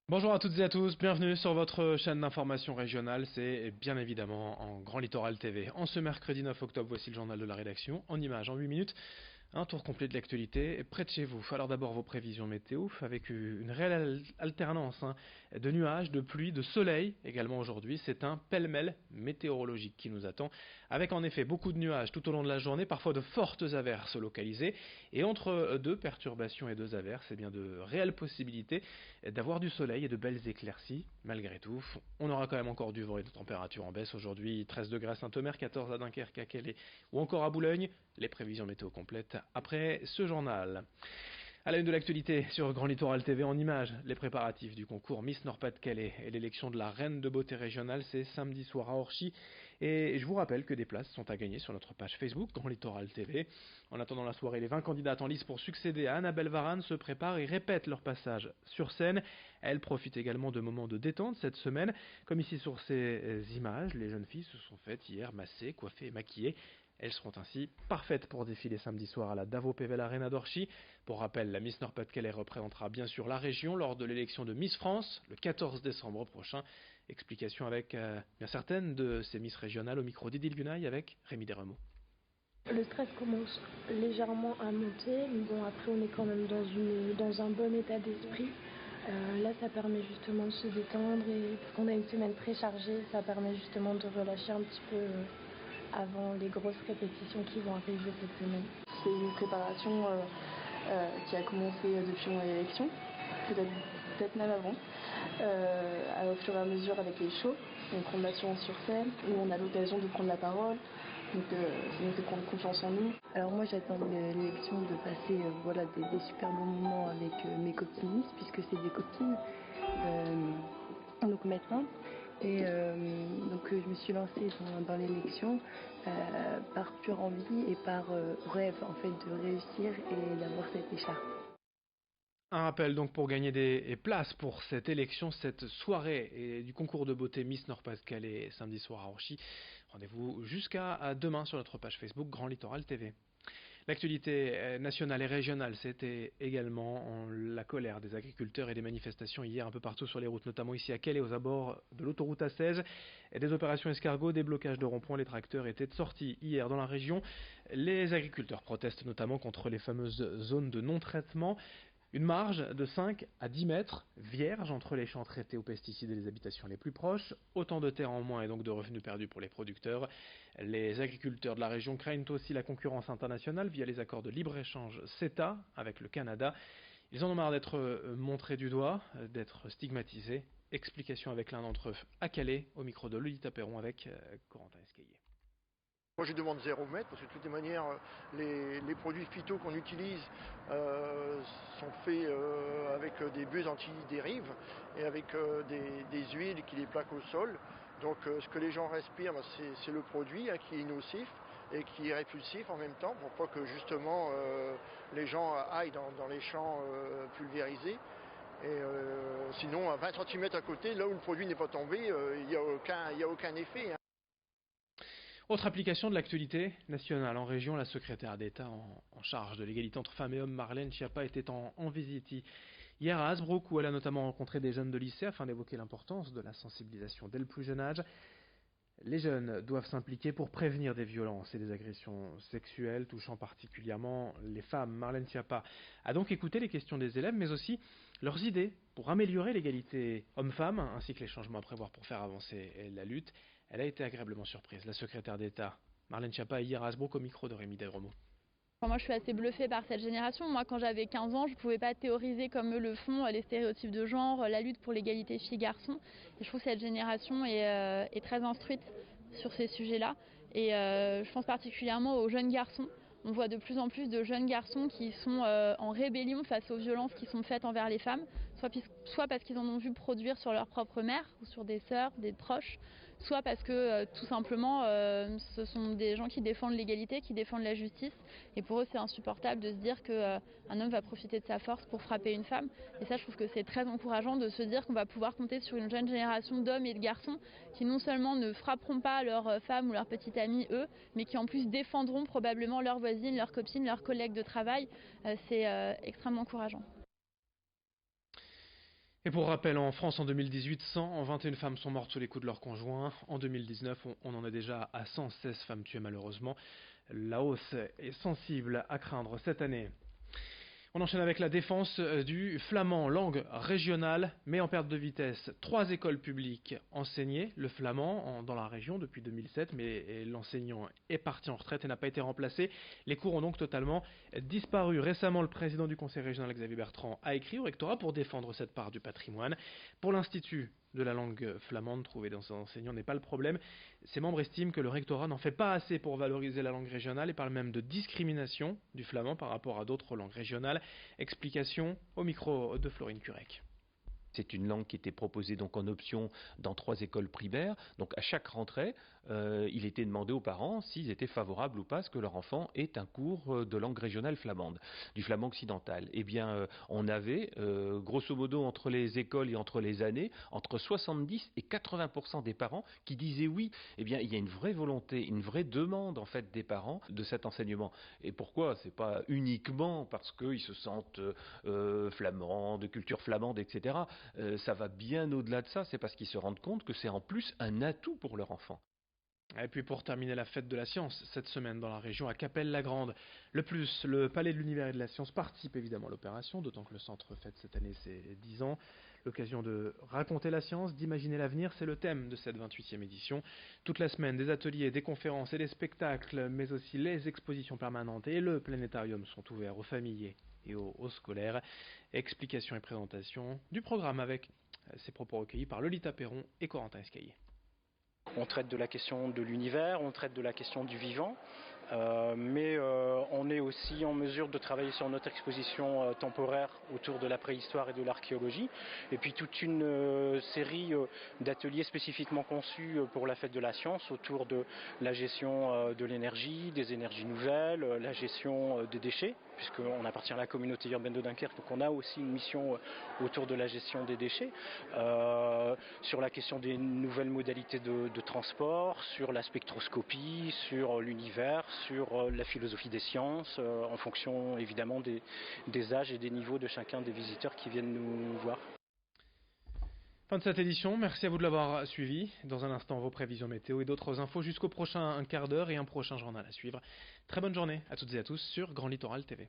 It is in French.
Bonjour à toutes et à tous, bienvenue sur votre chaîne d'information régionale, c'est bien évidemment en Grand Littoral TV. En ce mercredi 9 octobre, voici le journal de la rédaction, en images en 8 minutes. Un tour complet de l'actualité près de chez vous. Alors d'abord vos prévisions météo avec une réelle alternance de nuages, de pluie, de soleil également aujourd'hui. C'est un pêle-mêle météorologique qui nous attend avec en effet beaucoup de nuages tout au long de la journée, parfois de fortes averses localisées. Et entre deux perturbations et deux averses, c'est bien de réelles possibilités d'avoir du soleil et de belles éclaircies. Malgré tout, on aura quand même encore du vent et de températures en baisse. Aujourd'hui 13 degrés à Saint-Omer, 14 à Dunkerque, à Calais ou encore à Boulogne. Les prévisions météo complètes après ce journal. À la une de l'actualité sur Grand Littoral TV en images, les préparatifs du concours Miss Nord-Pas-de-Calais et l'élection de la reine de beauté régionale, c'est samedi soir à Orchy. Et je vous rappelle que des places sont à gagner sur notre page Facebook Grand Littoral TV. En attendant la soirée, les 20 candidates en lice pour succéder à Annabelle Varane se préparent et répètent leur passage sur scène. Elles profitent également de moments de détente cette semaine. Comme ici sur ces images, les jeunes filles se sont faites hier massées, coiffées et maquillées. Elles seront ainsi parfaites pour défiler samedi soir à la Davo Pével Arena d'Orchy. Pour rappel, la Miss Nord-Pas-de-Calais représentera bien sûr la région lors de l'élection de Miss France le 14 décembre prochain. Explication avec bien certaines de ces Miss régionales au micro d'Idil Gunaï avec Rémi Desremaux. Le stress commence légèrement à monter, mais bon après on est quand même dans un bon état d'esprit. Là ça permet justement de se détendre et parce qu'on a une semaine très chargée, ça permet justement de relâcher un petit peu avant les grosses répétitions qui vont arriver cette semaine. C'est une préparation qui a commencé depuis mon élection, peut-être même avant, au fur et à mesure avec les shows, donc on l'assurance sur scène, où on a l'occasion de prendre la parole, donc ça nous fait prendre confiance en nous. Alors moi j'attends l'élection de passer voilà, des super bons moments avec mes copines, puisque c'est des copines, donc maintenant. Et donc je me suis lancée dans l'élection par pure envie et par rêve en fait de réussir et d'avoir cette écharpe. Un rappel donc pour gagner des places pour cette élection, cette soirée et du concours de beauté Miss Nord-Pas-de-Calais samedi soir à Orchy. Rendez-vous jusqu'à demain sur notre page Facebook Grand Littoral TV. L'actualité nationale et régionale, c'était également la colère des agriculteurs et des manifestations hier un peu partout sur les routes, notamment ici à Calais, aux abords de l'autoroute A16. Et des opérations escargots, des blocages de ronds-points, les tracteurs étaient sortis hier dans la région. Les agriculteurs protestent notamment contre les fameuses zones de non-traitement. Une marge de 5 à 10 mètres vierge entre les champs traités aux pesticides et les habitations les plus proches. Autant de terres en moins et donc de revenus perdus pour les producteurs. Les agriculteurs de la région craignent aussi la concurrence internationale via les accords de libre-échange CETA avec le Canada. Ils en ont marre d'être montrés du doigt, d'être stigmatisés. Explication avec l'un d'entre eux à Calais, au micro de Lolita Perron avec Corentin Escaillé. Moi je demande 0 mètre parce que de toutes les manières les produits phyto qu'on utilise sont faits avec des buses anti-dérive et avec des huiles qui les plaquent au sol. Donc ce que les gens respirent, c'est le produit qui est nocif et qui est répulsif en même temps pour pas que justement les gens aillent dans les champs pulvérisés. Et sinon à 20 cm à côté, là où le produit n'est pas tombé, il n'y a aucun effet. Autre application de l'actualité nationale en région, la secrétaire d'État en charge de l'égalité entre femmes et hommes, Marlène Schiappa, était en visite hier à Hasbrook, où elle a notamment rencontré des jeunes de lycée afin d'évoquer l'importance de la sensibilisation dès le plus jeune âge. Les jeunes doivent s'impliquer pour prévenir des violences et des agressions sexuelles touchant particulièrement les femmes. Marlène Schiappa a donc écouté les questions des élèves, mais aussi leurs idées pour améliorer l'égalité homme-femme, ainsi que les changements à prévoir pour faire avancer la lutte. Elle a été agréablement surprise. La secrétaire d'État, Marlène Schiappa, hier à Hasbrook au micro de Rémi Delremaux. Moi, je suis assez bluffée par cette génération. Moi, quand j'avais 15 ans, je ne pouvais pas théoriser comme eux le font, les stéréotypes de genre, la lutte pour l'égalité filles-garçons. Et je trouve que cette génération est très instruite sur ces sujets-là. Et je pense particulièrement aux jeunes garçons. On voit de plus en plus de jeunes garçons qui sont en rébellion face aux violences qui sont faites envers les femmes, soit parce qu'ils en ont vu produire sur leur propre mère ou sur des sœurs, des proches, soit parce que tout simplement ce sont des gens qui défendent l'égalité, qui défendent la justice, et pour eux c'est insupportable de se dire qu'un homme va profiter de sa force pour frapper une femme. Et ça, je trouve que c'est très encourageant de se dire qu'on va pouvoir compter sur une jeune génération d'hommes et de garçons qui non seulement ne frapperont pas leurs femmes ou leurs petites amies eux, mais qui en plus défendront probablement leurs voisines, leurs copines, leurs collègues de travail. C'est extrêmement encourageant. Et pour rappel, en France en 2018, 121 femmes sont mortes sous les coups de leur conjoint. En 2019, on en est déjà à 116 femmes tuées malheureusement. La hausse est sensible à craindre cette année. On enchaîne avec la défense du flamand, langue régionale, mais en perte de vitesse. 3 écoles publiques enseignaient le flamand dans la région depuis 2007, mais l'enseignant est parti en retraite et n'a pas été remplacé. Les cours ont donc totalement disparu. Récemment, le président du conseil régional, Xavier Bertrand, a écrit au rectorat pour défendre cette part du patrimoine. Pour l'Institut de la langue flamande, trouver dans ses enseignants n'est pas le problème. Ses membres estiment que le rectorat n'en fait pas assez pour valoriser la langue régionale et parlent même de discrimination du flamand par rapport à d'autres langues régionales. Explication au micro de Florine Curec. C'est une langue qui était proposée donc en option dans 3 écoles primaires. Donc à chaque rentrée, il était demandé aux parents s'ils étaient favorables ou pas à ce que leur enfant ait un cours de langue régionale flamande, du flamand occidental. Eh bien, on avait, grosso modo, entre les écoles et entre les années, entre 70 et 80% des parents qui disaient oui. Eh bien, il y a une vraie volonté, une vraie demande en fait des parents de cet enseignement. Et pourquoi ? C'est pas uniquement parce qu'ils se sentent flamands, de culture flamande, etc. Ça va bien au-delà de ça, c'est parce qu'ils se rendent compte que c'est en plus un atout pour leur enfant. Et puis pour terminer la fête de la science, cette semaine dans la région à Capelle-la-Grande. Le Palais de l'Univers et de la Science participe évidemment à l'opération, d'autant que le centre fête cette année ses 10 ans. L'occasion de raconter la science, d'imaginer l'avenir, c'est le thème de cette 28e édition. Toute la semaine, des ateliers, des conférences et des spectacles, mais aussi les expositions permanentes et le planétarium sont ouverts aux familles et aux scolaires. Explications et présentations du programme avec ces propos recueillis par Lolita Perron et Corentin Escaillé. On traite de la question de l'univers, on traite de la question du vivant, mais on est aussi en mesure de travailler sur notre exposition temporaire autour de la préhistoire et de l'archéologie, et puis toute une série d'ateliers spécifiquement conçus pour la fête de la science autour de la gestion de l'énergie, des énergies nouvelles, la gestion des déchets, puisqu'on appartient à la communauté urbaine de Dunkerque, donc on a aussi une mission autour de la gestion des déchets, sur la question des nouvelles modalités de transport, sur la spectroscopie, sur l'univers, sur la philosophie des sciences, en fonction évidemment des âges et des niveaux de chacun des visiteurs qui viennent nous voir. Fin de cette édition, merci à vous de l'avoir suivi. Dans un instant, vos prévisions météo et d'autres infos jusqu'au prochain quart d'heure et un prochain journal à suivre. Très bonne journée à toutes et à tous sur Grand Littoral TV.